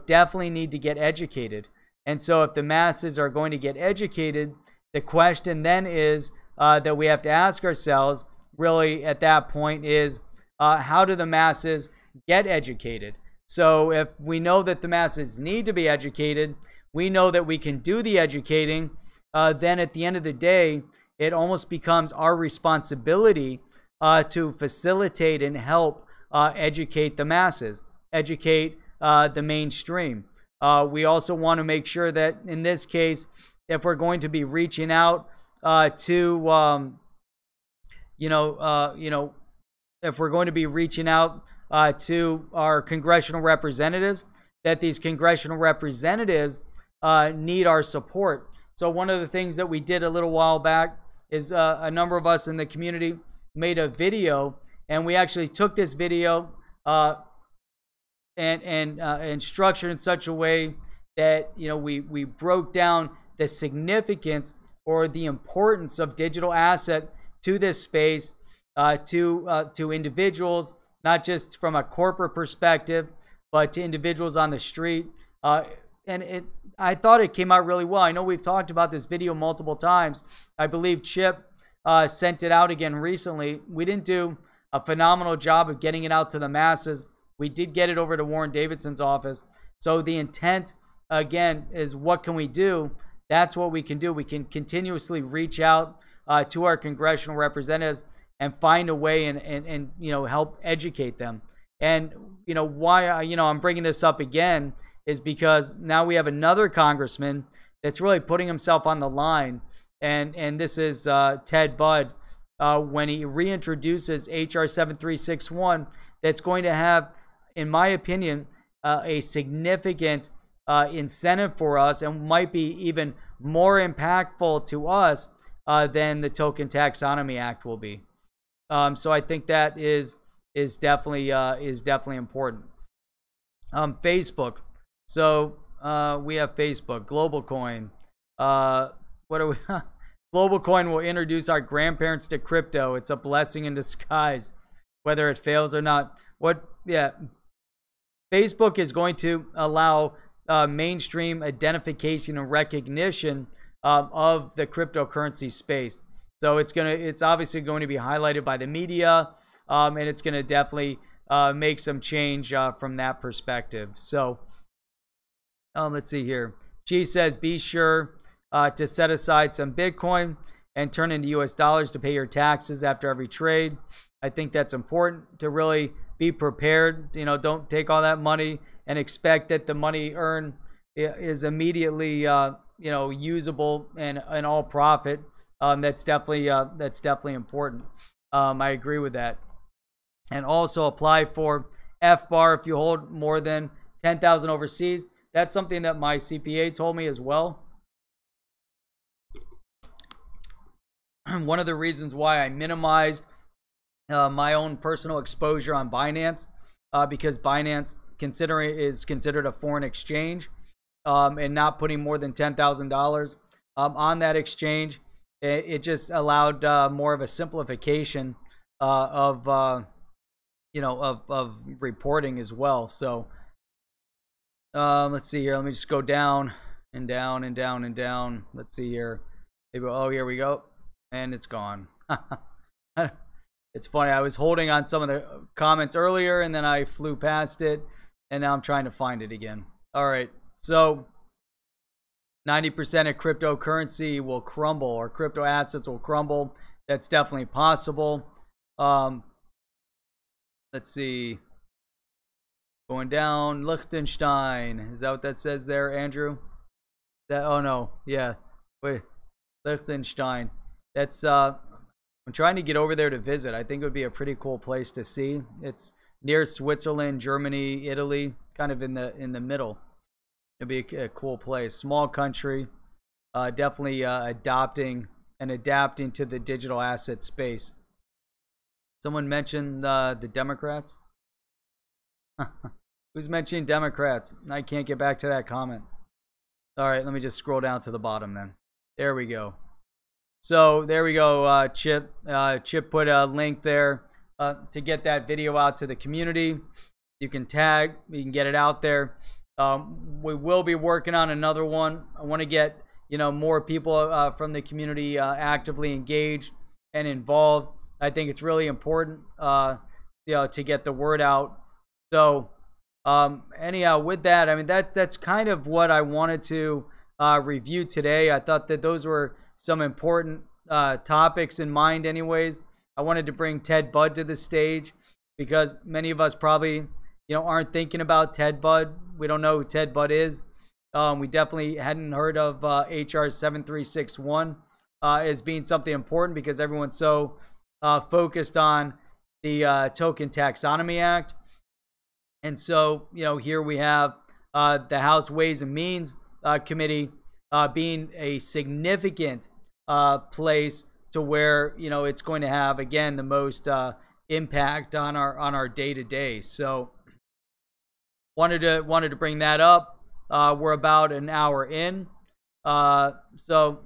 definitely need to get educated. And so if the masses are going to get educated, the question then is that we have to ask ourselves, really at that point, is how do the masses get educated? So if we know that the masses need to be educated, we know that we can do the educating, then at the end of the day, it almost becomes our responsibility to facilitate and help educate the masses, educate the mainstream. We also want to make sure that in this case, if we're going to be reaching out to, if we're going to be reaching out to our congressional representatives, that these congressional representatives need our support. So one of the things that we did a little while back is a number of us in the community made a video, and we actually took this video and structured in such a way that we broke down the significance or the importance of digital asset to this space, to individuals, not just from a corporate perspective, but to individuals on the street. I thought it came out really well. I know we've talked about this video multiple times. I believe Chip sent it out again recently. We didn't do a phenomenal job of getting it out to the masses. We did get it over to Warren Davidson's office. So the intent, again, is what can we do? That's what we can do. We can continuously reach out to our congressional representatives and find a way and help educate them. And why I'm bringing this up again is because now we have another congressman that's really putting himself on the line, and this is Ted Budd, when he reintroduces HR 7361, that's going to have, in my opinion, a significant incentive for us, and might be even more impactful to us than the Token Taxonomy Act will be. So I think that is definitely important. Facebook. So we have Facebook, Global Coin. What are we? Global Coin will introduce our grandparents to crypto. It's a blessing in disguise, whether it fails or not. Yeah. Facebook is going to allow mainstream identification and recognition of the cryptocurrency space. So it's obviously going to be highlighted by the media, and it's going to definitely make some change from that perspective. So let's see here. G says, be sure to set aside some Bitcoin and turn into US dollars to pay your taxes after every trade. I think that's important to really be prepared. Don't take all that money and expect that the money earned is immediately usable and all profit. That's definitely important. I agree with that. And also apply for FBAR if you hold more than 10,000 overseas. That's something that my CPA told me as well. One of the reasons why I minimized my own personal exposure on Binance, because Binance is considered a foreign exchange, and not putting more than $10,000 on that exchange. It just allowed more of a simplification of reporting as well. So let's see here. Let me just go down and down and down and down. Let's see here. Maybe, oh, here we go, and it's gone. It's funny. I was holding on some of the comments earlier, and then I flew past it, and now I'm trying to find it again. All right. So 90% of cryptocurrency will crumble, or crypto assets will crumble. That's definitely possible. Let's see. Going down, Liechtenstein. Is that what that says there, Andrew? That, oh no, yeah. Wait, Liechtenstein. That's I'm trying to get over there to visit. I think it would be a pretty cool place to see. It's near Switzerland, Germany, Italy, kind of in the middle. It'd be a cool place. Small country, definitely adopting and adapting to the digital asset space. Someone mentioned the Democrats. Who's mentioning Democrats? I can't get back to that comment. All right, let me just scroll down to the bottom then. There we go. So there we go, Chip. Chip put a link there to get that video out to the community. You can tag, you can get it out there. We will be working on another one. I want to get more people from the community actively engaged and involved. I think it's really important to get the word out. So anyhow, with that, I mean that's kind of what I wanted to review today. I thought that those were some important topics in mind anyways. I wanted to bring Ted Budd to the stage because many of us probably aren't thinking about Ted Budd. We don't know who Ted Budd is. We definitely hadn't heard of HR 7361 as being something important because everyone's so focused on the Token Taxonomy Act. And so, here we have the House Ways and Means Committee being a significant place to where it's going to have again the most impact on our day-to-day. So wanted to bring that up. We're about an hour in. So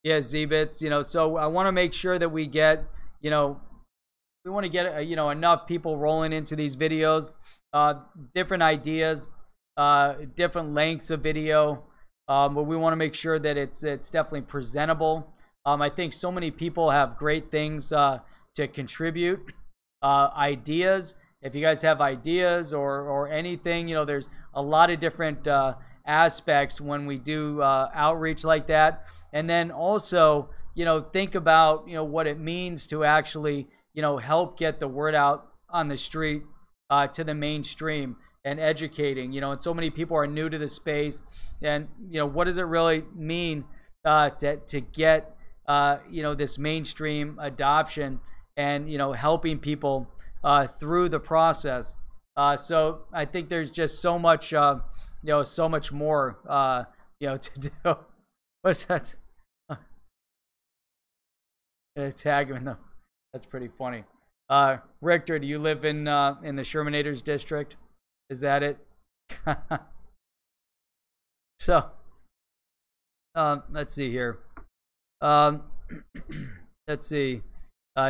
yeah, Zbits, so I want to make sure that we get we want to get enough people rolling into these videos, different ideas, different lengths of video. But we want to make sure that it's definitely presentable. I think so many people have great things to contribute, ideas. If you guys have ideas or anything, there's a lot of different aspects when we do outreach like that. And then also, think about what it means to actually help get the word out on the street to the mainstream. And educating, and so many people are new to the space, and what does it really mean to get this mainstream adoption and helping people through the process. So I think there's just so much so much more to do. What's that? Tag him though. That's pretty funny. Richter, do you live in the Shermanators district? Is that it? So, let's see here. Let's see.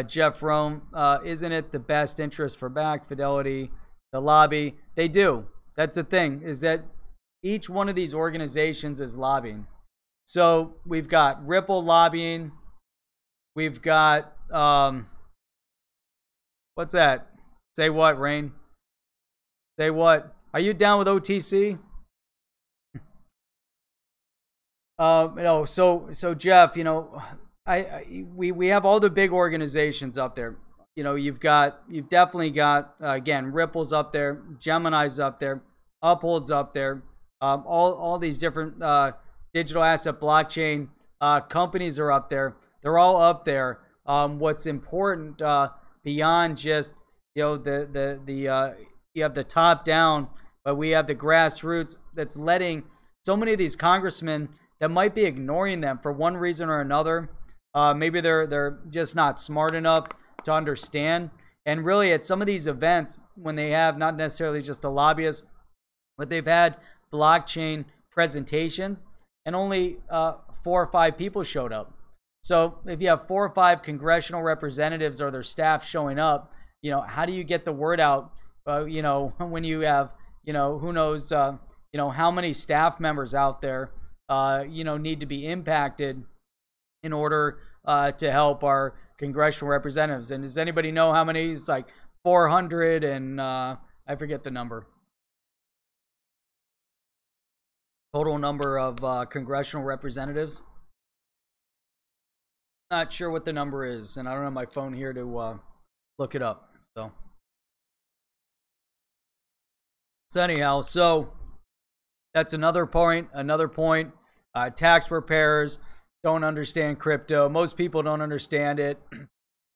Jeff Rome, isn't it the best interest for back Fidelity, the lobby? They do. That's the thing, is that each one of these organizations is lobbying. So we've got Ripple lobbying. We've got, what's that? Say what, Rain? Say what? Are you down with OTC? So Jeff, we have all the big organizations up there. You've definitely got again Ripple's up there, Gemini's up there, Uphold's up there. All these different digital asset blockchain companies are up there. They're all up there. What's important beyond just you have the top down, but we have the grassroots that's letting so many of these congressmen that might be ignoring them for one reason or another. Maybe they're just not smart enough to understand. And really at some of these events, when they have not necessarily just the lobbyists, but they've had blockchain presentations and only 4 or 5 people showed up. So if you have 4 or 5 congressional representatives or their staff showing up, you know, how do you get the word out? You know, when you have, you know, who knows, you know, how many staff members out there, you know, need to be impacted in order to help our congressional representatives. And does anybody know how many? It's like 400 and I forget the number. Total number of congressional representatives. Not sure what the number is, and I don't have my phone here to look it up. So anyhow, so that's another point. Tax preparers don't understand crypto. Most people don't understand it.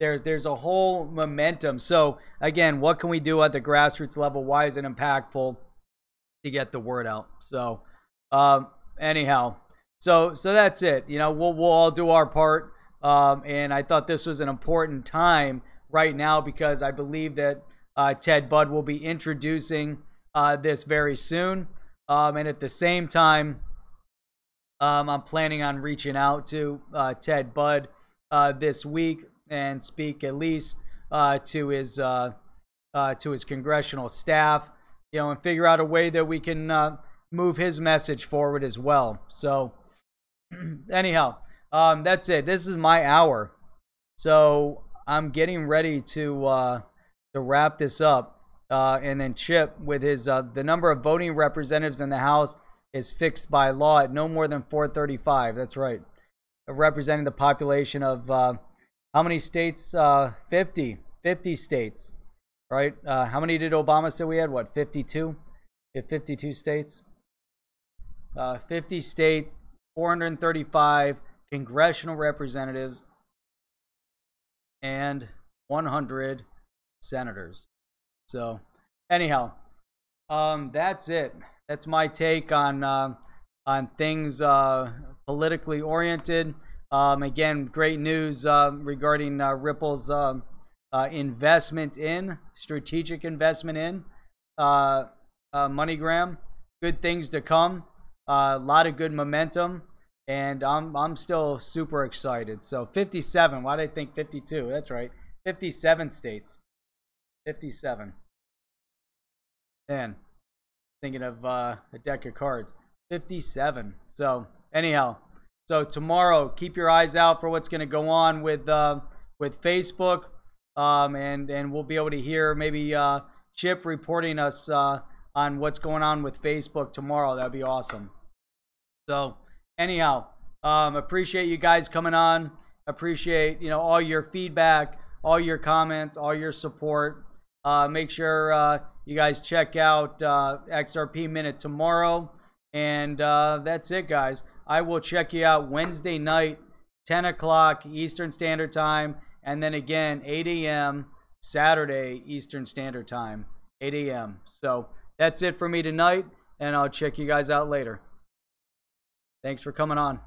There's a whole momentum. So again, what can we do at the grassroots level? Why is it impactful to get the word out? So anyhow, so that's it. You know, we'll all do our part. And I thought this was an important time right now because I believe that Ted Budd will be introducing this very soon. And at the same time, I'm planning on reaching out to Ted Budd this week and speak at least to his congressional staff, you know, and figure out a way that we can move his message forward as well. So anyhow, that's it. This is my hour. So I'm getting ready to wrap this up. And then Chip with his, the number of voting representatives in the House is fixed by law at no more than 435. That's right. Representing the population of, how many states? 50 states, right? How many did Obama say we had? What, 52? We have 52 states. 50 states, 435 congressional representatives, and 100 senators. So anyhow, that's it. That's my take on things politically oriented. Again, great news regarding Ripple's strategic investment in MoneyGram. Good things to come. A lot of good momentum. And I'm still super excited. So 57. Why did I think 52? That's right. 57 states. 57. Man, thinking of a deck of cards. 57. So anyhow, so tomorrow, keep your eyes out for what's going to go on with Facebook, and we'll be able to hear maybe Chip reporting us on what's going on with Facebook tomorrow. That'd be awesome. So anyhow, appreciate you guys coming on. Appreciate, you know, all your feedback, all your comments, all your support. Make sure you guys check out XRP Minute tomorrow. And that's it, guys. I will check you out Wednesday night, 10 o'clock Eastern Standard Time. And then again, 8 a.m. Saturday Eastern Standard Time, 8 a.m. So that's it for me tonight. And I'll check you guys out later. Thanks for coming on.